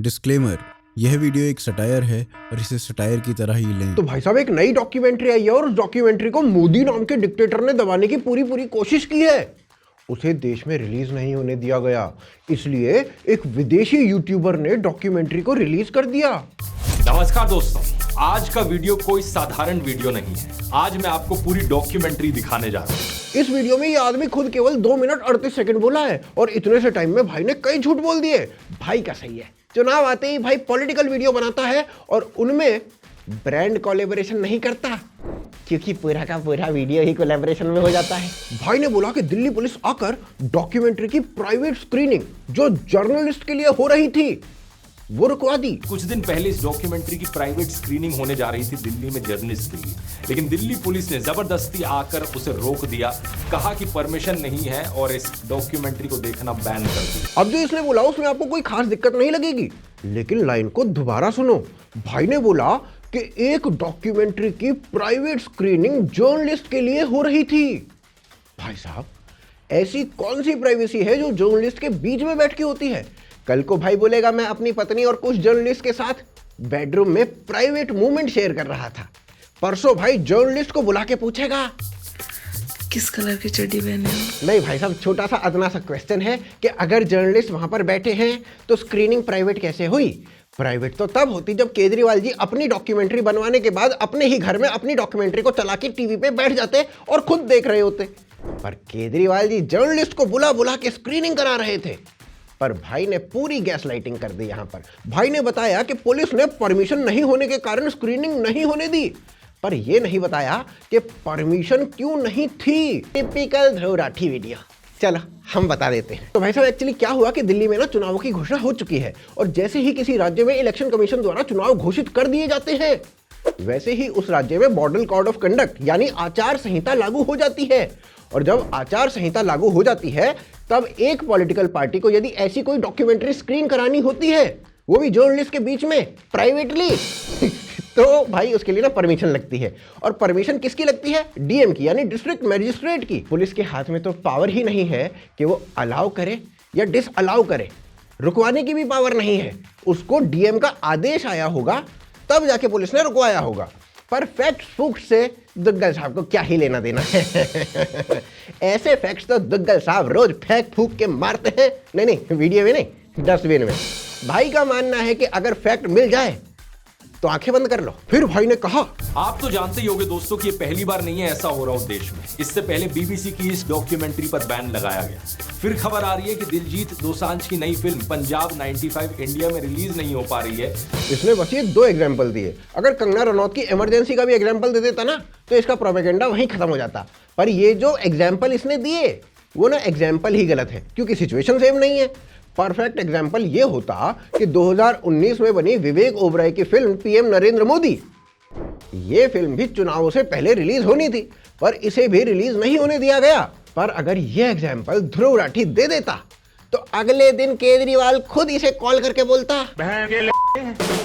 Disclaimer, यह video एक satire है और इसे सटायर की तरह ही लें। तो भाई साहब एक नई डॉक्यूमेंट्री आई है और उस डॉक्यूमेंट्री को मोदी नाम के डिक्टेटर ने दबाने की पूरी कोशिश की है। उसे देश में रिलीज नहीं होने दिया गया, इसलिए एक विदेशी यूट्यूबर ने डॉक्यूमेंट्री को रिलीज कर दिया। नमस्कार दोस्तों, आज का वीडियो कोई साधारण वीडियो नहीं है। आज मैं आपको पूरी डॉक्यूमेंट्री दिखाने जा रहा हूँ। इस वीडियो में ये आदमी खुद केवल 2 मिनट 38 सेकंड बोला है और इतने से टाइम में भाई ने कई झूठ बोल दिए। भाई का सही है, चुनाव आते ही भाई पॉलिटिकल वीडियो बनाता है और उनमें ब्रांड कोलैबोरेशन नहीं करता, क्योंकि पूरा का पूरा वीडियो ही कोलैबोरेशन में हो जाता है। भाई ने बोला कि दिल्ली पुलिस आकर डॉक्यूमेंट्री की प्राइवेट स्क्रीनिंग जो जर्नलिस्ट के लिए हो रही थी वो रुकवा दी। कुछ दिन पहले इस डॉक्यूमेंट्री की प्राइवेट स्क्रीनिंग होने जा रही थी दिल्ली में जर्नलिस्ट के लिए, लेकिन दिल्ली पुलिस ने जबरदस्ती आकर उसे रोक दिया, कहा कि परमिशन नहीं है और इस डॉक्यूमेंट्री को देखना बैन कर दिया। अब जो इसने बोला उसमें आपको कोई खास दिक्कत नहीं लगेगी, लेकिन लाइन को दोबारा सुनो। भाई ने बोला कि एक डॉक्यूमेंट्री की प्राइवेट स्क्रीनिंग जर्नलिस्ट के लिए हो रही थी। भाई साहब, ऐसी कौन सी प्राइवेसी है जो जर्नलिस्ट के बीच में बैठ के होती है? कल को भाई बोलेगा मैं अपनी पत्नी और कुछ जर्नलिस्ट के साथ बेडरूम में प्राइवेट मूवमेंट शेयर कर रहा था। परसों भाई जर्नलिस्ट को बुला के पूछेगा किस कलर की चड्डी पहने हो? नहीं भाई साहब, छोटा सा अदना सा क्वेश्चन है कि अगर जर्नलिस्ट वहां पर बैठे हैं तो स्क्रीनिंग प्राइवेट कैसे हुई? प्राइवेट तो तब होती जब केजरीवाल जी अपनी डॉक्यूमेंट्री बनवाने के बाद अपने ही घर में अपनी डॉक्यूमेंट्री को चला के टीवी पे बैठ जाते और खुद देख रहे होते। पर केजरीवाल जी जर्नलिस्ट को बुला बुला के स्क्रीनिंग करा रहे थे। पर भाई ने पूरी गैस लाइटिंग कर दी। यहां पर भाई ने बताया कि पुलिस ने परमिशन नहीं होने के कारण स्क्रीनिंग नहीं होने दी, पर यह नहीं बताया कि परमिशन क्यों नहीं थी। Typical Dhruv Rathee video. चलो हम बता देते हैं। तो भाई साहब एक्चुअली क्या हुआ कि दिल्ली में ना चुनावों की घोषणा हो चुकी है और जैसे ही किसी राज्य में इलेक्शन कमीशन द्वारा चुनाव घोषित कर दिए जाते हैं, वैसे ही उस राज्य में मॉडल कोड ऑफ कंडक्ट यानी आचार संहिता लागू हो जाती है। और जब आचार संहिता लागू हो जाती है तब एक पॉलिटिकल पार्टी को यदि ऐसी कोई डॉक्यूमेंट्री स्क्रीन करानी होती है, वो भी जर्नलिस्ट के बीच में प्राइवेटली तो भाई उसके लिए ना परमिशन लगती है। और परमिशन किसकी लगती है? डीएम की, यानी डिस्ट्रिक्ट मैजिस्ट्रेट की। पुलिस के हाथ में तो पावर ही नहीं है कि वो अलाउ करे या डिस अलाउ करे, रुकवाने की भी पावर नहीं है। उसको डीएम का आदेश आया होगा तब जाके पुलिस ने रुकवाया होगा। पर फैक्ट फूक्ट से दुग्गल साहब को क्या ही लेना देना है। ऐसे फैक्ट्स तो दुग्गल साहब रोज फेंक फूक के मारते हैं। नहीं वीडियो में नहीं, डस्टबिन में। भाई का मानना है कि अगर फैक्ट मिल जाए तो आंखें बंद कर लो। फिर भाई ने कहा, आप तो जानते ही होंगे दोस्तों कि ये पहली बार नहीं है ऐसा हो रहा हो देश में। इससे पहले बीबीसी की इस डॉक्यूमेंट्री पर बैन लगाया गया। फिर खबर आ रही है कि दिलजीत दोसांझ की नई फिल्म पंजाब 95 इंडिया में रिलीज नहीं हो पा रही है। इसने बस ये 2 एग्जाम्पल दिए। अगर कंगना रनौत की इमरजेंसी का भी एग्जाम्पल दे देता ना तो इसका प्रोपेगेंडा वहीं खत्म हो जाता। पर ये जो एग्जाम्पल इसने दिए वो ना एग्जाम्पल ही गलत है, क्योंकि सिचुएशन सेम नहीं है। परफेक्ट एग्जाम्पल ये होता कि 2019 में बनी विवेक ओबराय की फिल्म पीएम नरेंद्र मोदी, ये फिल्म भी चुनावों से पहले रिलीज होनी थी पर इसे भी रिलीज नहीं होने दिया गया। पर अगर ये एग्जाम्पल ध्रुव राठी दे देता तो अगले दिन केजरीवाल खुद इसे कॉल करके बोलता।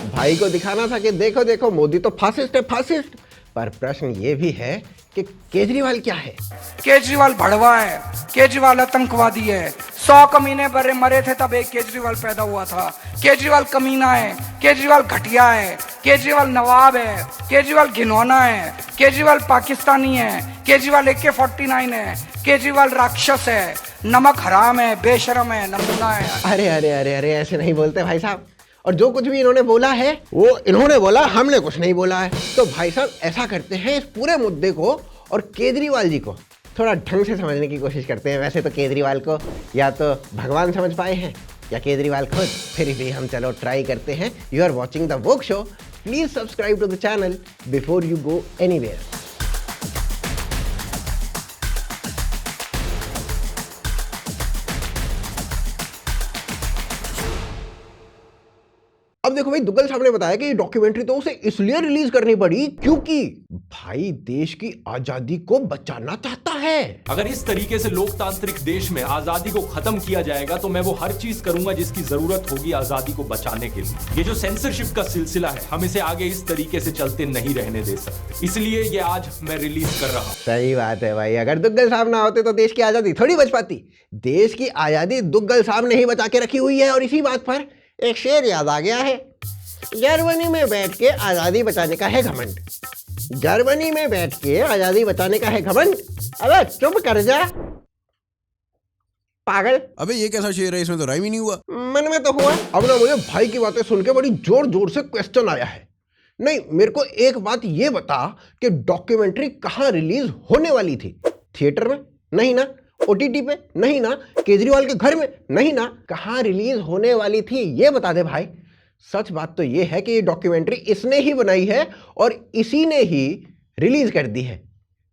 भाई को दिखाना था कि देखो देखो मोदी तो फासिस्ट है, फासिस्ट। पर प्रश्न ये भी है कि केजरीवाल क्या है? केजरीवाल भड़वा है, केजरीवाल आतंकवादी है। 100 कमीने पर मरे थे तब एक केजरीवाल पैदा हुआ था। केजरीवाल कमीना है, केजरीवाल घटिया है, केजरीवाल नवाब है, केजरीवाल घिनौना है, केजरीवाल पाकिस्तानी है, केजरीवाल AK-49 है, केजरीवाल राक्षस है, नमक हराम है, बेशरम है, नमूना है। अरे अरे अरे अरे ऐसे नहीं बोलते भाई साहब। और जो कुछ भी इन्होंने बोला है वो इन्होंने बोला, हमने कुछ नहीं बोला है। तो भाई साहब ऐसा करते हैं, इस पूरे मुद्दे को और केजरीवाल जी को थोड़ा ढंग से समझने की कोशिश करते हैं। वैसे तो केजरीवाल को या तो भगवान समझ पाए हैं या केजरीवाल खुद, फिर भी हम चलो ट्राई करते हैं। You are watching the woke show, please subscribe to the channel before you go anywhere. अब देखो भाई, दुग्गल साहब ने बताया कि ये डॉक्यूमेंट्री तो उसे इसलिए रिलीज करनी पड़ी क्योंकि भाई देश की आजादी को बचाना चाहता है। अगर इस तरीके से लोकतांत्रिक देश में आजादी को खत्म किया जाएगा तो मैं वो हर चीज करूंगा जिसकी जरूरत होगी आजादी को बचाने के लिए। ये जो सेंसरशिप का सिलसिला है, हम इसे आगे इस तरीके से चलते नहीं रहने दे सकते, इसलिए ये आज मैं रिलीज कर रहा हूं। सही बात है भाई, अगर दुग्गल साहब ना होते तो देश की आजादी थोड़ी बच पाती। देश की आजादी दुग्गल साहब ने ही बचा के रखी हुई है और इसी बात पर एक शेर याद आ गया है, जर्मनी में बैठ के आजादी बचाने का है घमंड। जर्मनी में बैठ के आजादी बचाने का है घमंड। अबे चुप कर जा पागल। अबे ये कैसा शेर है, इसमें तो राइम ही नहीं हुआ। मन में तो हुआ। अब ना मुझे भाई की बातें सुन के बड़ी जोर जोर से क्वेश्चन आया है। नहीं, मेरे को एक बात ये बता कि डॉक्यूमेंट्री कहाँ रिलीज होने वाली थी? थिएटर में? नहीं ना। ओटीटी पे? नहीं ना। केजरीवाल के घर में? नहीं ना। कहाँ रिलीज होने वाली थी ये बता दे भाई। सच बात तो ये है कि ये डॉक्यूमेंट्री इसने ही बनाई है और इसी ने ही रिलीज कर दी है।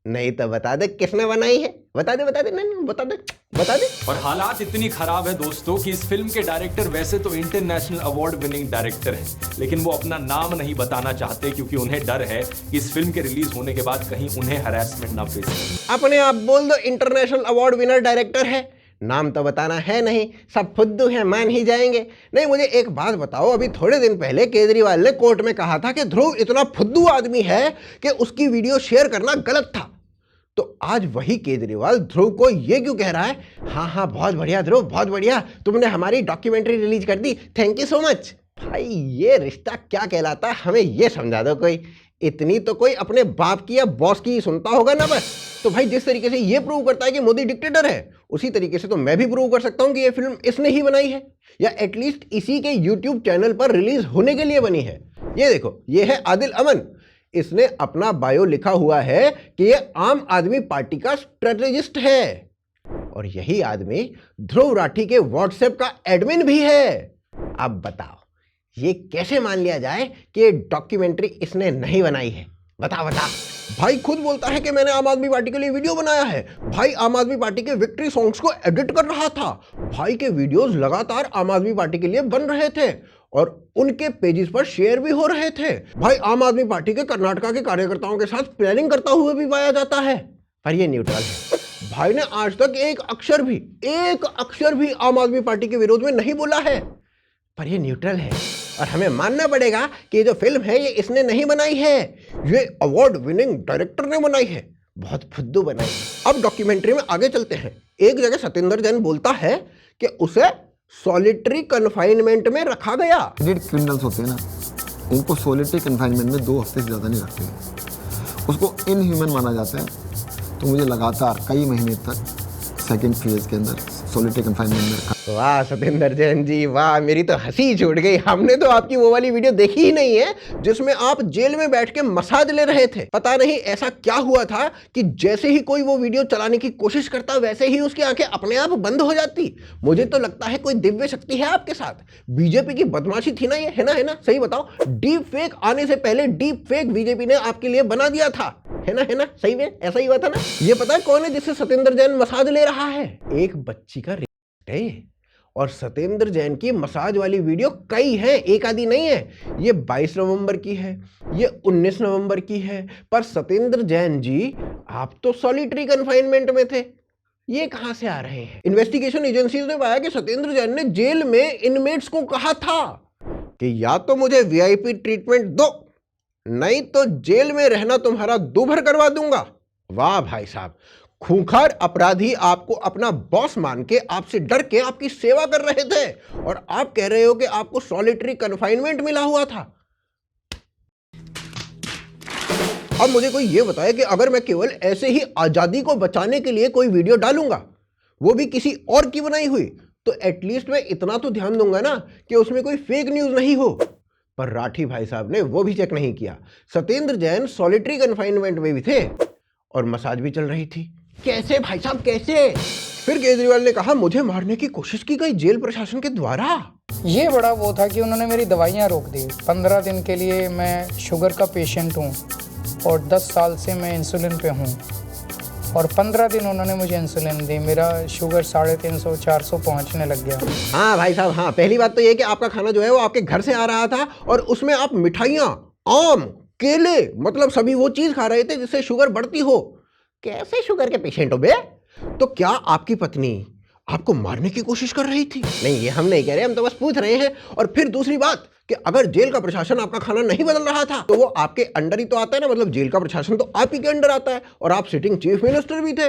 नहीं तो बता दे किसने बनाई है? बता दे नहीं बता दे। और हालात इतनी खराब है दोस्तों कि इस फिल्म के डायरेक्टर वैसे तो इंटरनेशनल अवार्ड विनिंग डायरेक्टर हैं, लेकिन वो अपना नाम नहीं बताना चाहते क्योंकि उन्हें डर है कि इस फिल्म के रिलीज होने के बाद कहीं उन्हें हरासमेंट ना फेस करें। अपने आप बोल दो इंटरनेशनल अवार्ड विनर डायरेक्टर है, नाम तो बताना है नहीं, सब फुद्दू हैं, मान ही जाएंगे। नहीं, मुझे एक बात बताओ, अभी थोड़े दिन पहले केजरीवाल ने कोर्ट में कहा था कि ध्रुव इतना फुद्दू आदमी है कि उसकी वीडियो शेयर करना गलत था। तो आज वही केजरीवाल ध्रुव को ये क्यों कह रहा है, हाँ बहुत बढ़िया ध्रुव, बहुत बढ़िया, तुमने हमारी डॉक्यूमेंट्री रिलीज कर दी, थैंक यू सो मच। भाई ये रिश्ता क्या कहलाता है, हमें ये समझा दो कोई। इतनी तो कोई अपने बाप की या बॉस की ही सुनता होगा ना बस। तो भाई जिस तरीके से ये प्रूव करता है कि मोदी डिक्टेटर है, उसी तरीके से तो मैं भी प्रूव कर सकता हूं कि ये फिल्म इसने ही बनाई है, या एटलीस्ट इसी के यूट्यूब चैनल पर रिलीज होने के लिए बनी है। ये देखो, ये है आदिल अमन। इसने अपना बायो लिखा हुआ है कि ये आम आदमी पार्टी का स्ट्रेटेजिस्ट है और यही आदमी ध्रुव राठी के व्हाट्सएप का एडमिन भी है। अब बताओ ये कैसे मान लिया जाए कि ये डॉक्यूमेंट्री इसने नहीं बनाई है? बता। भाई खुद बोलता है कि मैंने आम आदमी पार्टी के लिए वीडियो बनाया है। भाई आम आदमी पार्टी के विक्ट्री सॉन्ग्स को एडिट कर रहा था। भाई के वीडियोस लगातार आम आदमी पार्टी के लिए बन रहे थे और उनके पेजेस पर शेयर भी हो रहे थे। भाई आम आदमी पार्टी के कर्नाटका के कार्यकर्ताओं के साथ प्लानिंग करता हुआ भी पाया जाता है। पर ये न्यूट्रल है। भाई ने आज तक एक अक्षर भी आम आदमी पार्टी के विरोध में नहीं बोला है, पर ये न्यूट्रल है। और हमें मानना पड़ेगा कि ये जो फिल्म है ये इसने नहीं बनाई है, ये अवार्ड विनिंग डायरेक्टर ने बनाई है। बहुत फुद्दू बनाई। अब डॉक्यूमेंट्री में आगे चलते हैं। एक जगह सतेंद्र जैन बोलता है कि उसे सॉलिटरी कन्फाइनमेंट में रखा गया। क्रिमिनल्स होते हैं ना, उनको सॉलिटरी कन्फाइनमेंट में 2 हफ्ते से ज़्यादा नहीं रखते, उसको इनह्यूमन माना जाता है। तो मुझे लगातार कई महीने तक सेकेंड फेज के अंदर सॉलिटरी कन्फाइनमेंट में रखा। वाह सतेंद्र जैन जी वाह, मेरी तो हंसी छूट गई। हमने तो आपकी वो वाली वीडियो देखी ही नहीं है जिसमें आप जेल में बैठ के मसाज ले रहे थे। पता नहीं ऐसा क्या हुआ था कि जैसे ही कोई वो वीडियो चलाने की कोशिश करता वैसे ही उसकी आंखें अपने आप बंद हो जाती। मुझे तो लगता है कोई दिव्य शक्ति है आपके साथ। बीजेपी की बदमाशी थी ना ये, है ना? सही बताओ, डीप फेक आने से पहले डीप फेक बीजेपी ने आपके लिए बना दिया था, है ना? सही में ऐसा ही हुआ था ना? ये पता है कौन है जिससे सतेंद्र जैन मसाज ले रहा है? एक बच्ची का है और सतेंद्र जैन की मसाज वाली वीडियो कई हैं, एक आधी नहीं है। ये 22 नवंबर की है, ये 19 नवंबर की है। पर सतेंद्र जैन जी आप तो सॉलिटरी कन्फाइनमेंट में थे, ये कहां से आ रहे हैं? इन्वेस्टिगेशन एजेंसीज ने पाया कि सतेंद्र जैन ने जेल में इनमेट्स को कहा था कि या तो मुझे वीआईपी ट्रीटमेंट दो, नहीं तो जेल में रहना तुम्हारा दूभर करवा दूंगा। वाह भाई साहब, खूंखार अपराधी आपको अपना बॉस मान के आपसे डर के आपकी सेवा कर रहे थे और आप कह रहे हो कि आपको सॉलिटरी कन्फाइनमेंट मिला हुआ था। अब मुझे कोई ये बताए कि अगर मैं केवल ऐसे ही आजादी को बचाने के लिए कोई वीडियो डालूंगा, वो भी किसी और की बनाई हुई, तो एटलीस्ट मैं इतना तो ध्यान दूंगा ना कि उसमें कोई फेक न्यूज नहीं हो। पर राठी भाई साहब ने वो भी चेक नहीं किया। सतेंद्र जैन सॉलिटरी कन्फाइनमेंट में भी थे और मसाज भी चल रही थी। कैसे भाई साहब, कैसे? फिर केजरीवाल ने कहा मुझे मारने की कोशिश की गई जेल प्रशासन के द्वारा। ये बड़ा वो था कि उन्होंने मेरी दवाइयाँ रोक दी। 15 दिन के लिए मैं शुगर का पेशेंट हूँ और 10 साल से मैं इंसुलिन पे हूँ और 15 दिन उन्होंने मुझे इंसुलिन दी। मेरा शुगर 350 400 पहुँचने लग गया। हाँ भाई साहब, हाँ, पहली बात तो ये कि आपका खाना जो है वो आपके घर से आ रहा था और उसमें आप मिठाइयाँ, आम, केले, मतलब सभी वो चीज़ खा रहे थे जिससे शुगर बढ़ती हो। कैसे शुगर के पेशेंट हो बे? तो क्या आपकी पत्नी आपको मारने की कोशिश कर रही थी? नहीं, ये हम नहीं कह रहे, हम तो बस पूछ रहे हैं। और फिर दूसरी बात कि अगर जेल का प्रशासन आपका खाना नहीं बदल रहा था तो वो आपके अंडर ही तो आता है ना, मतलब जेल का प्रशासन तो आप ही के अंडर आता है और आप सिटिंग चीफ मिनिस्टर भी थे।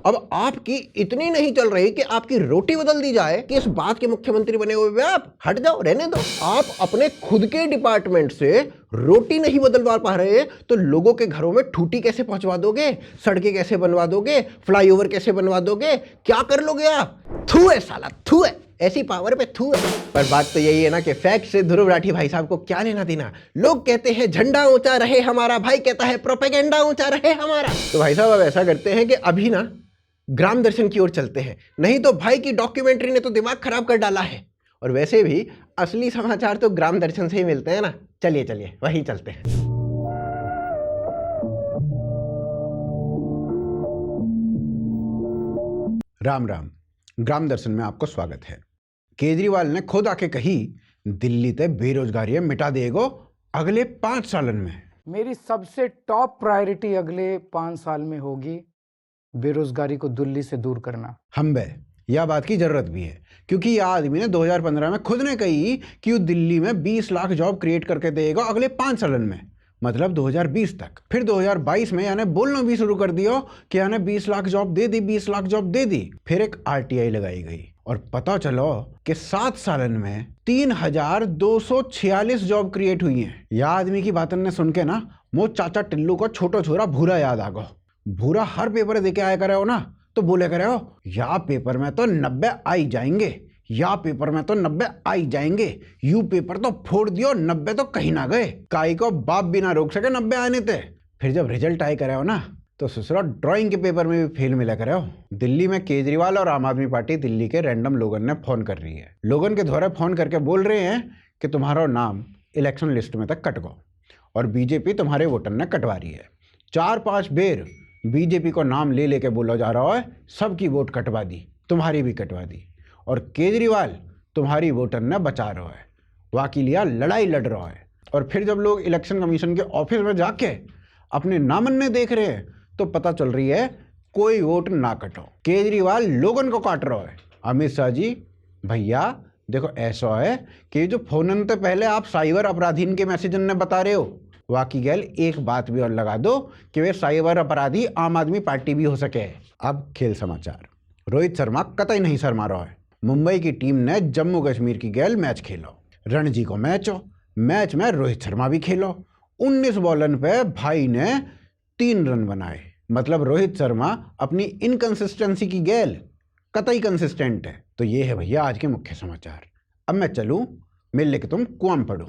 अब आपकी इतनी नहीं चल रही कि आपकी रोटी बदल दी जाए कि इस बात के मुख्यमंत्री बने हुए आप हट जाओ, रहने दो। आप अपने खुद के डिपार्टमेंट से रोटी नहीं बदलवा पा रहे तो लोगों के घरों में ठूठी कैसे पहुंचवा दोगे, सड़कें कैसे बनवा दोगे, फ्लाईओवर कैसे बनवा दोगे, क्या कर लोगे आप? थू है साला, थू है, ऐसी पावर पे थू है। पर बात तो यही है ना कि फैक्ट से ध्रुव राठी भाई साहब को क्या लेना देना। लोग कहते हैं झंडा ऊंचा रहे हमारा, भाई कहता है प्रोपेगेंडा ऊंचा रहे हमारा। तो भाई साहब अब ऐसा करते हैं कि अभी ना ग्राम दर्शन की ओर चलते हैं, नहीं तो भाई की डॉक्यूमेंट्री ने तो दिमाग खराब कर डाला है। और वैसे भी असली समाचार तो ग्राम दर्शन से ही मिलते हैं ना। चलिए चलिए वहीं चलते हैं। राम राम, ग्राम दर्शन में आपको स्वागत है। केजरीवाल ने खुद आके कही दिल्ली ते बेरोजगारी मिटा देगो अगले 5 सालन में। मेरी सबसे टॉप प्रायोरिटी अगले 5 साल में होगी बेरोजगारी को दिल्ली से दूर करना। हम बे यह बात की जरूरत भी है, क्योंकि यह आदमी ने 2015 में खुद ने कही कि वो दिल्ली में 20 लाख जॉब क्रिएट करके देगा अगले 5 सालन में, मतलब 2020 तक। फिर 2022 में यानी बोलना भी शुरू कर दिया कि यानी 20 लाख जॉब दे दी, 20 लाख जॉब दे दी। फिर एक RTI लगाई गई और पता चलो कि 7 सालन में 3246 जॉब क्रिएट हुई हैं। यह आदमी की बातन ने सुन के ना मो चाचा टिल्लू को छोटो छोरा भूरा याद आ गो। भूरा हर पेपर देके आया करे हो ना तो बोले करे हो या पेपर में तो 90 आई जाएंगे, या पेपर में तो 90 आई जाएंगे, यू पेपर तो फोड़ दियो 90 तो कहीं ना गए। काई को बाप भी ना रोक सके 90 आने थे। फिर जब रिजल्ट आए करे हो ना तो ससुरा ड्राइंग के पेपर में भी फेल मिला करे हो। दिल्ली में केजरीवाल और आम आदमी पार्टी दिल्ली के रैंडम लोगन ने फोन कर रही है। लोगन के द्वारा फोन करके बोल रहे हैं कि तुम्हारा नाम इलेक्शन लिस्ट में तक कट गो और बीजेपी तुम्हारे वोटर ने कटवा रही है। 4-5 बेर बीजेपी को नाम ले लेके बोला जा रहा है सबकी वोट कटवा दी, तुम्हारी भी कटवा दी, और केजरीवाल तुम्हारी वोटर ने बचा रहा है, वाकिलिया लड़ाई लड़ रहा है। और फिर जब लोग इलेक्शन कमीशन के ऑफिस में जाके अपने नामन्ने देख रहे हैं तो पता चल रही है कोई वोट ना कटो, केजरीवाल लोगन को काट रहा है। अमित शाह जी भैया देखो ऐसा है कि जो फोनन से पहले आप साइबर अपराधीन के मैसेजन ने बता रहे हो, वाकई गैल एक बात भी और लगा दो कि वे साइबर अपराधी आम आदमी पार्टी भी हो सके। अब खेल समाचार। रोहित शर्मा कतई नहीं शर्मा रहा है। मुंबई की टीम ने जम्मू कश्मीर की गैल मैच खेलो, रणजी को मैच में रोहित शर्मा भी खेलो। 19 बॉलन पे भाई ने 3 रन बनाए, मतलब रोहित शर्मा अपनी इनकंसिस्टेंसी की गैल कतई कंसिस्टेंट है। तो ये है भैया आज के मुख्य समाचार। अब मैं चलूं मिल लेके तुम कुआं में पढ़ो।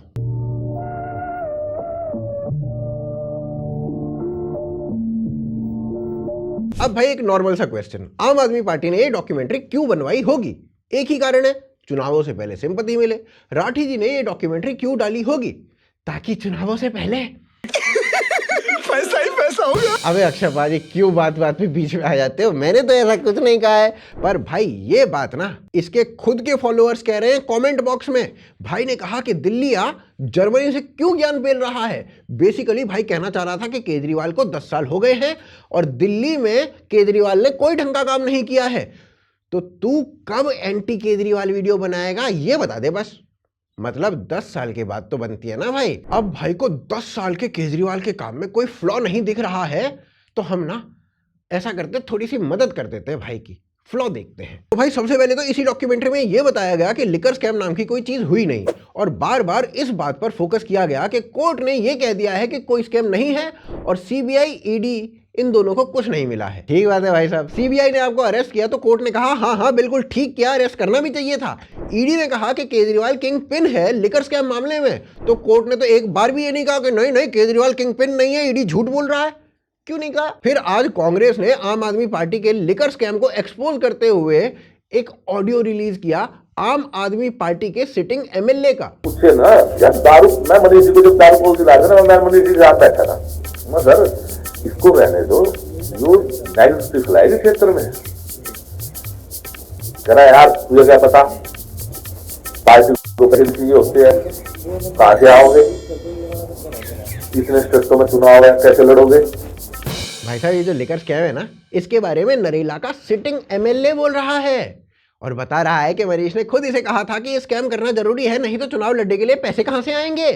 अब भाई एक नॉर्मल सा क्वेश्चन, आम आदमी पार्टी ने ये डॉक्यूमेंट्री क्यों बनवाई होगी? एक ही कारण है, चुनावों से पहले सिंपैथी मिले। राठी जी ने ये डॉक्यूमेंट्री क्यों डाली होगी? ताकि चुनावों से पहले पैसा ही पैसा होगा। अबे अक्षय पाजी क्यों बात पे बीच में आ जाते हो? मैंने तो ऐसा कुछ नहीं कहा है। पर भाई ये बात ना इसके खुद के फॉलोअर्स कह रहे हैं कमेंट बॉक्स में। भाई ने कहा कि दिल्ली जर्मनी से क्यों ज्ञान पेल रहा है। बेसिकली भाई कहना चाह रहा था कि केजरीवाल को 10 साल हो गए हैं और दिल्ली में केजरीवाल ने कोई ढंग का काम नहीं किया है। तो तू कब एंटी केजरीवाल वीडियो बनाएगा ये बता दे बस। मतलब 10 साल के बाद तो बनती है ना भाई। अब भाई को 10 साल के केजरीवाल के काम में कोई फ्लॉ नहीं दिख रहा है तो हम ना ऐसा करते थोड़ी सी मदद कर देते हैं भाई की, फ्लॉ देखते हैं। तो भाई सबसे पहले तो इसी डॉक्यूमेंट्री में ये बताया गया कि लिकर स्कैम नाम की कोई चीज हुई नहीं और बार बार इस बात पर फोकस किया गया कि कोर्ट ने ये कह दिया है कि कोई स्कैम नहीं है और सीबीआई ईडी इन दोनों को कुछ नहीं मिला है। ठीक बात है भाई साहब, सीबीआई ने आपको अरेस्ट किया तो कोर्ट ने कहा हाँ बिल्कुल ठीक किया, अरेस्ट करना भी चाहिए था। ईडी ने कहा कि केजरीवाल किंग पिन है लिकर स्कैम मामले में, तो कोर्ट ने तो एक बार भी ये नहीं कहा कि नहीं केजरीवाल किंग पिन नहीं है, ईडी झूठ बोल रहा है। क्यों नहीं कहा? फिर आज कांग्रेस ने आम आदमी पार्टी के लिकर स्कैम को एक्सपोज करते हुए एक ऑडियो रिलीज किया आम आदमी पार्टी के सिटिंग एमएलए का। उससे ना यार दारू, मैं मनीष जी को जब दारू बोल दिला ना, मैं मनीष जी के साथ बैठा था, मैं सर इसको रहने दो, जो डायग्नोस्टिक लाएगी क्षेत्र में। करा यार तुझे क्या पता पार्टी को पैसे चाहिए होते हैं, कहां से आओगे, इतने स्टेटों में चुनाव है, कैसे लड़ोगे? भाई साहब ये जो लिकर स्कैम है ना, इसके बारे में नरेला का सिटिंग एमएलए बोल रहा है और बता रहा है कि मनीष ने खुद इसे कहा था कि ये स्कैम करना जरूरी है, नहीं तो चुनाव लड़ने के लिए पैसे कहां से आएंगे।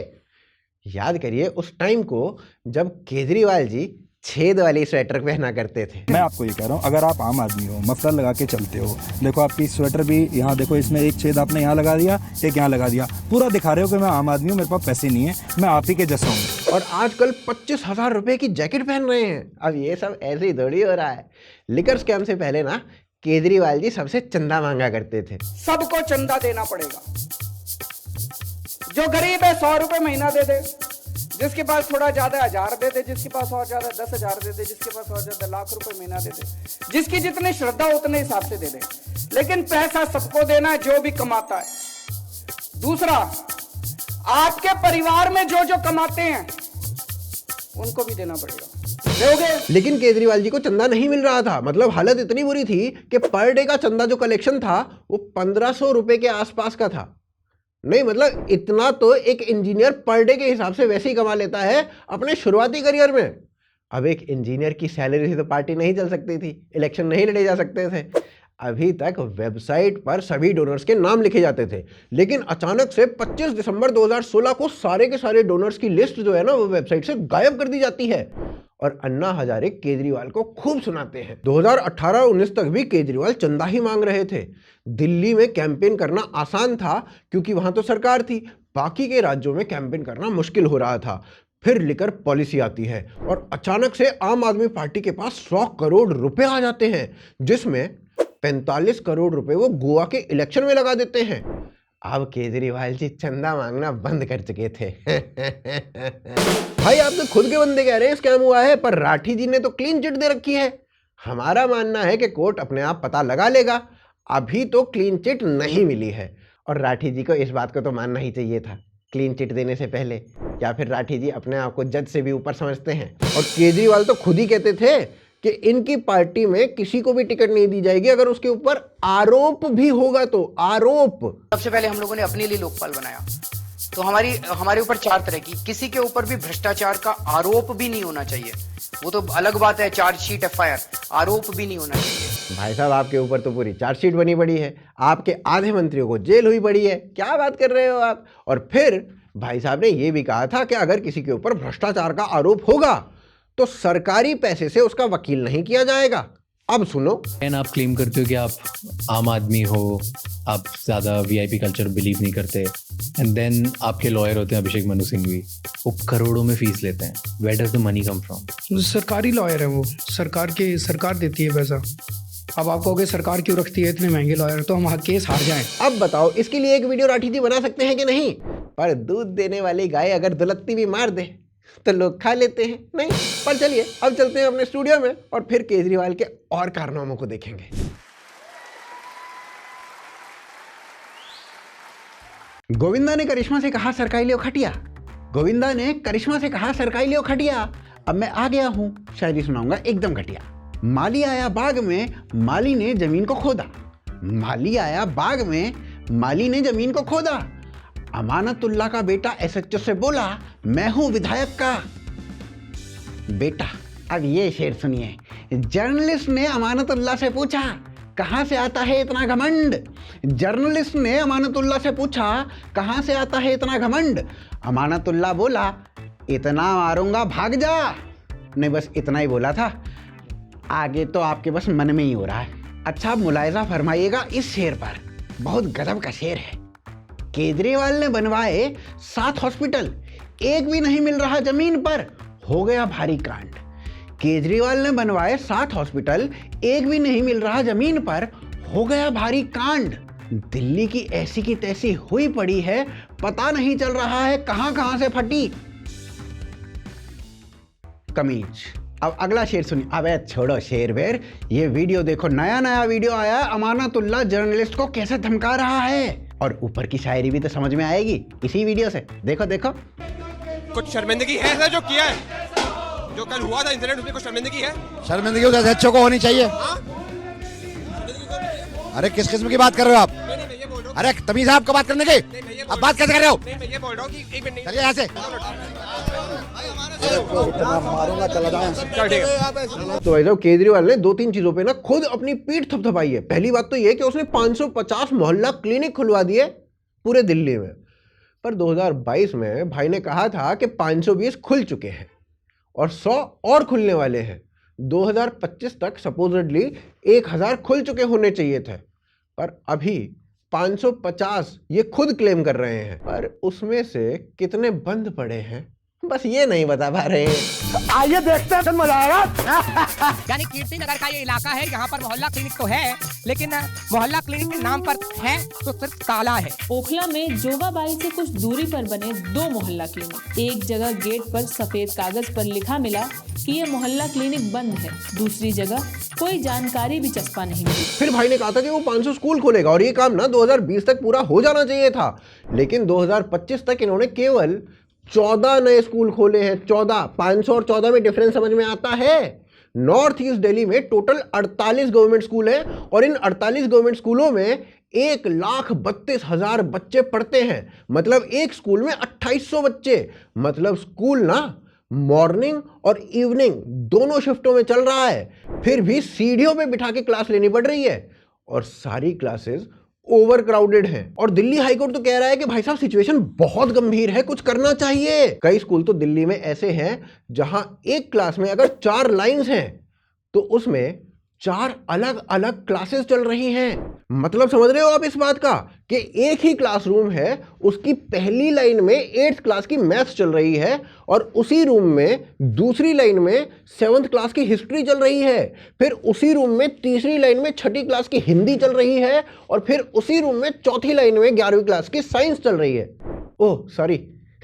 याद करिए उस टाइम को जब केजरीवाल जी छेद वाली स्वेटर पहना करते थे। मैं आपको ये कह रहा हूँ, अगर आप आम आदमी हो, मफलर लगा के चलते हो, देखो आपकी स्वेटर भी यहाँ देखो, इसमें एक छेद आपने यहाँ लगा दिया, एक यहाँ लगा दिया, पूरा दिखा रहे हो कि मैं आम आदमी हूँ, मेरे पास पैसे नहीं है, मैं आप ही के जैसा हूँ। और आजकल 25,000 रुपए की जैकेट पहन रहे हैं। अब ये सब ऐसे ही थोड़ी हो रहा है। लिकर स्कैम से पहले ना केजरीवाल जी सबसे चंदा मांगा करते थे। सबको चंदा देना पड़ेगा। जो गरीब है 100 रुपए महीना दे दे, जिसके पास थोड़ा ज्यादा 1000 दे दे, जिसके पास और ज्यादा 10,000 दे दे, जिसके पास और ज्यादा लाख रुपए महीना दे दे, जिसकी जितनी श्रद्धा उतने हिसाब से दे दे। लेकिन पैसा सबको देना है जो भी कमाता है। दूसरा, आपके परिवार में जो जो कमाते हैं उनको भी देना पड़ेगा। दोगे? लेकिन केजरीवाल जी को चंदा नहीं मिल रहा था। मतलब हालत इतनी बुरी थी कि पर डे का चंदा जो कलेक्शन था वो 1500 रुपए के आसपास का था। नहीं मतलब इतना तो एक इंजीनियर पर डे के हिसाब से वैसे ही कमा लेता है अपने शुरुआती करियर में। अब एक इंजीनियर की सैलरी से तो पार्टी नहीं चल सकती थी, इलेक्शन नहीं लड़े जा सकते थे। अभी तक वेबसाइट पर सभी डोनर्स के नाम लिखे जाते थे, लेकिन अचानक से 25 दिसंबर 2016 को सारे के सारे डोनर्स की लिस्ट जो है ना वो वेबसाइट से गायब कर दी जाती है। और अन्ना हजारे केजरीवाल को खूब सुनाते हैं। 2018-19 तक भी केजरीवाल चंदा ही मांग रहे थे। दिल्ली में कैंपेन करना आसान था क्योंकि वहां तो सरकार थी, बाकी के राज्यों में कैंपेन करना मुश्किल हो रहा था। फिर लिकर पॉलिसी आती है और अचानक से आम आदमी पार्टी के पास 100 करोड़ रुपए आ जाते हैं, जिसमें 45 करोड़ रुपए वो गोवा के इलेक्शन में लगा देते हैं। अब केजरीवाल जी चंदा मांगना बंद कर चुके थे। भाई आप तो खुद के बंदे कह रहे हैं स्कैम हुआ है, पर राठी जी ने तो क्लीन चिट दे रखी है। हमारा मानना है कि कोर्ट अपने आप पता लगा लेगा। अभी तो क्लीन चिट नहीं मिली है और राठी जी को इस बात को तो मानना ही चाहिए था क्लीन चिट देने से पहले। या फिर राठी जी अपने आप को जज से भी ऊपर समझते हैं। और केजरीवाल तो खुद ही कहते थे कि इनकी पार्टी में किसी को भी टिकट नहीं दी जाएगी अगर उसके ऊपर आरोप भी होगा तो। आरोप सबसे पहले हम लोगों ने अपने लिए लोकपाल बनाया, तो हमारे ऊपर 4 तरह की, किसी के ऊपर भी भ्रष्टाचार का आरोप भी नहीं होना चाहिए। वो तो अलग बात है, चार्जशीट एफआईआर, आरोप भी नहीं होना चाहिए। भाई साहब आपके ऊपर तो पूरी चार्जशीट बनी पड़ी है, आपके आधे मंत्रियों को जेल हुई पड़ी है, क्या बात कर रहे हो आप। और फिर भाई साहब ने यह भी कहा था कि अगर किसी के ऊपर भ्रष्टाचार का आरोप होगा तो सरकारी पैसे से उसका वकील नहीं किया जाएगा। अब सुनो, आप क्लेम करते हो कि आप आम आदमी हो, आप ज़्यादा वीआईपी कल्चर बिलीव नहीं करते, एंड देन आपके लॉयर होते हैं अभिषेक मनु सिंघवी, वो करोड़ों में फीस लेते हैं। Where does the money come from? सरकारी लॉयर है वो, सरकार देती है पैसा। अब आप कहोगे सरकार क्यों रखती है इतने महंगे लॉयर, तो हम केस हार जाएं। अब बताओ इसके लिए एक वीडियो राठी जी बना सकते हैं कि नहीं? पर दूध देने वाली गाय अगर दुलत्ती भी मार दे तो लोग खा लेते हैं, नहीं। पर चलिए अब चलते हैं अपने स्टूडियो में और फिर केजरीवाल के और कारनामों को देखेंगे। गोविंदा ने करिश्मा से कहा सरकाई लियो खटिया। गोविंदा ने करिश्मा से कहा सरकाई लियो खटिया। अब मैं आ गया हूं, शायरी सुनाऊंगा एकदम घटिया। माली आया बाग में, माली ने जमीन को खोदा। माली आया बाग में, माली ने जमीन को खोदा। अमानतुल्लाह का बेटा एसएचओ से बोला मैं हूं विधायक का बेटा। अब ये शेर सुनिए। जर्नलिस्ट ने अमानतुल्लाह से पूछा कहां से आता है इतना घमंड। जर्नलिस्ट ने अमानतुल्लाह से पूछा कहां से आता है इतना घमंड। अमानतुल्लाह बोला इतना मारूंगा भाग जा। नहीं बस इतना ही बोला था, आगे तो आपके बस मन में ही हो रहा है। अच्छा आप मुलायजा फरमाइएगा इस शेर पर, बहुत गजब का शेर है। केजरीवाल ने बनवाए 7 हॉस्पिटल, एक भी नहीं मिल रहा जमीन पर, हो गया भारी कांड। केजरीवाल ने बनवाए 7 हॉस्पिटल, एक भी नहीं मिल रहा जमीन पर, हो गया भारी कांड। दिल्ली की ऐसी की तैसी हुई पड़ी है, पता नहीं चल रहा है कहां कहां से फटी कमीज। अब अगला शेर सुनिए। अबे छोड़ो शेर वेर, ये वीडियो देखो, नया वीडियो आया है अमानतुल्लाह जर्नलिस्ट को कैसे धमका रहा है। और ऊपर की शायरी भी तो समझ में आएगी इसी वीडियो से। देखो देखो। कुछ शर्मिंदगी है सर जो किया है, जो कल हुआ था इंसिडेंट, उसमें कुछ शर्मिंदगी है? शर्मिंदगी उस एसएचओ को होनी चाहिए। अरे किस किस्म की बात कर रहे हो आप? नहीं, ये बोल रहा हूँ अरे तमीज है आपको बात करने की, अब बात कैसे कर रहे हो? मैं ये बोल रहा हूँ कि 1 मिनट नहीं, चलिए यहाँ से। मारूंगा, चला जाए। चल ठीक है। तो भाई साहब केजरीवाल ने 2-3 चीजों पे ना खुद अपनी पीठ थपथपाई है। पहली बात तो ये कि उसने 550 मोहल्ला क्लिनिक खुलवा दिए पूरे दिल्ली में। पर 2022 में भाई ने कहा था कि 520 खुल चुके हैं और 100 और खुलने वाले हैं। 2025 तक सपोजिटली 1000 खुल चुके होने चाहिए थे, पर अभी 550 ये खुद क्लेम कर रहे हैं। पर उसमें से कितने बंद पड़े हैं बस ये नहीं बता पा रहे हैं। आइए देखते हैं, मजा आएगा। यानी कीर्ति नगर का ये इलाका है, यहाँ पर मोहल्ला क्लिनिक तो है, लेकिन मोहल्ला क्लिनिक के नाम पर है तो सिर्फ ताला है। ओखला में जोगाबाई से कुछ दूरी पर बने 2 मोहल्ला क्लिनिक। एक जगह गेट पर सफेद कागज पर लिखा मिला कि ये मोहल्ला क्लिनिक बंद है, दूसरी जगह कोई जानकारी भी चस्पा नहीं मिली। फिर भाई ने कहा था कि वो 500 स्कूल खोलेगा और ये काम ना 2020 तक पूरा हो जाना चाहिए था, लेकिन 2025 तक इन्होंने केवल 14 नए स्कूल खोले हैं। 14, 500 और 14 में डिफरेंस समझ में आता है। नॉर्थ ईस्ट दिल्ली में टोटल 48 गवर्नमेंट स्कूल हैं और इन 48 गवर्नमेंट स्कूलों में 1,32,000 बच्चे पढ़ते हैं। मतलब एक स्कूल में 2800 बच्चे। मतलब स्कूल ना मॉर्निंग और इवनिंग दोनों शिफ्टों में चल रहा है, फिर भी सीढ़ियों पे बिठा के क्लास लेनी पड़ रही है और सारी क्लासेस ओवर क्राउडेड है। और दिल्ली हाईकोर्ट तो कह रहा है कि भाई साहब सिचुएशन बहुत गंभीर है, कुछ करना चाहिए। कई स्कूल तो दिल्ली में ऐसे हैं जहां एक क्लास में अगर 4 लाइंस हैं तो उसमें 4 अलग अलग क्लासेस चल रही हैं। मतलब समझ रहे हो आप इस बात का कि एक ही क्लासरूम है, उसकी पहली लाइन में 8th क्लास की मैथ्स चल रही है और उसी रूम में दूसरी लाइन में 7th क्लास की हिस्ट्री चल रही है, फिर उसी रूम में तीसरी लाइन में 6ठी क्लास की हिंदी चल रही है और फिर उसी रूम में चौथी लाइन में 11वीं क्लास की साइंस चल रही है। ओह सॉरी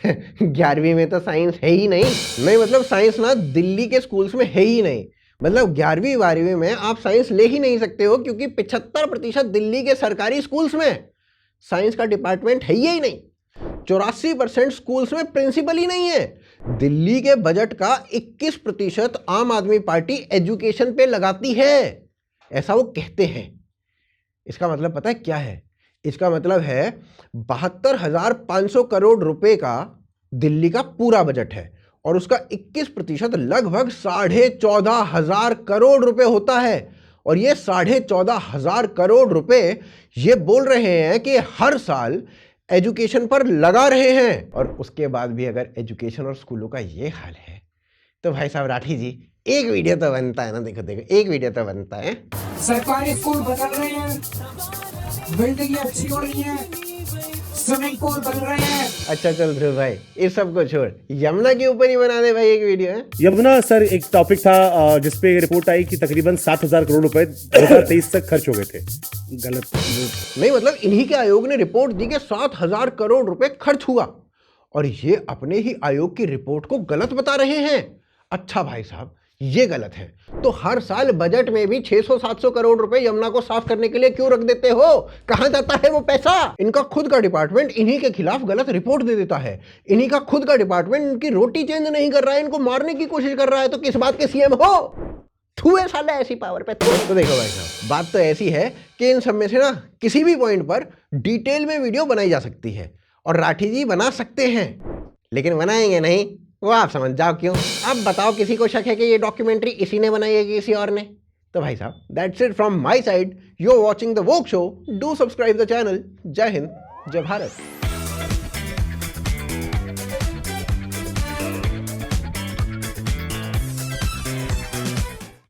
11वीं में तो साइंस है ही नहीं। मतलब साइंस ना दिल्ली के स्कूल्स में है ही नहीं। मतलब 11वीं 12वीं में आप साइंस ले ही नहीं सकते हो क्योंकि 75% दिल्ली के सरकारी स्कूल्स में साइंस का डिपार्टमेंट है ही नहीं। 84% स्कूल्स में प्रिंसिपल ही नहीं है। दिल्ली के बजट का 21% आम आदमी पार्टी एजुकेशन पे लगाती है, ऐसा वो कहते हैं। इसका मतलब पता है क्या है? इसका मतलब है 72,500 करोड़ रुपए का दिल्ली का पूरा बजट है और उसका 21% लगभग 14,500 करोड़ रुपए होता है। और ये 14,500 करोड़ रुपए ये बोल रहे हैं कि हर साल एजुकेशन पर लगा रहे हैं। और उसके बाद भी अगर एजुकेशन और स्कूलों का ये हाल है तो भाई साहब राठी जी एक वीडियो तो बनता है ना। देखो देखो एक वीडियो तो बनता है। सरकारी स्कूल बदल रहे हैं, बिल्डिंग अच्छी हो रही है, स्विमिंग पूल बन रहे हैं। अच्छा चल ध्रुव भाई इस सब को छोड़, यमुना के ऊपर ही बना दे भाई एक वीडियो है। यमुना सर एक टॉपिक था जिसपे रिपोर्ट आई कि तकरीबन 7,000 करोड़ रुपए 2023 तक खर्च हो गए थे। गलत नहीं, मतलब इन्हीं के आयोग ने रिपोर्ट दी कि 7,000 करोड़ रुपए खर्च हुआ और ये अपने ही आयोग की रिपोर्ट को गलत बता रहे हैं। अच्छा भाई साहब ये गलत है तो हर साल बजट में भी 600-700 करोड़ रुपए यमुना को साफ करने के लिए क्यों रख देते हो? कहां जाता है वो पैसा? इनका खुद का डिपार्टमेंट इन्हीं के खिलाफ गलत रिपोर्ट दे देता है। इन्हीं का खुद का डिपार्टमेंट इनकी रोटी चेंज नहीं कर रहा है, इनको मारने की कोशिश कर रहा है, तो किस बात के सीएम हो? छुए साले ऐसी पावर पे। तो देखो भाई साहब बात तो ऐसी है कि इन सब में से ना किसी भी पॉइंट पर डिटेल में वीडियो बनाई जा सकती है और राठी जी बना सकते हैं, लेकिन बनाएंगे नहीं, वो आप समझ जाओ क्यों। अब बताओ किसी को शक है कि ये डॉक्यूमेंट्री इसी ने बनाई है कि किसी और ने? तो भाई साहब that's it from my side. You are watching the woke show. Do subscribe the channel. जय हिंद, जय भारत।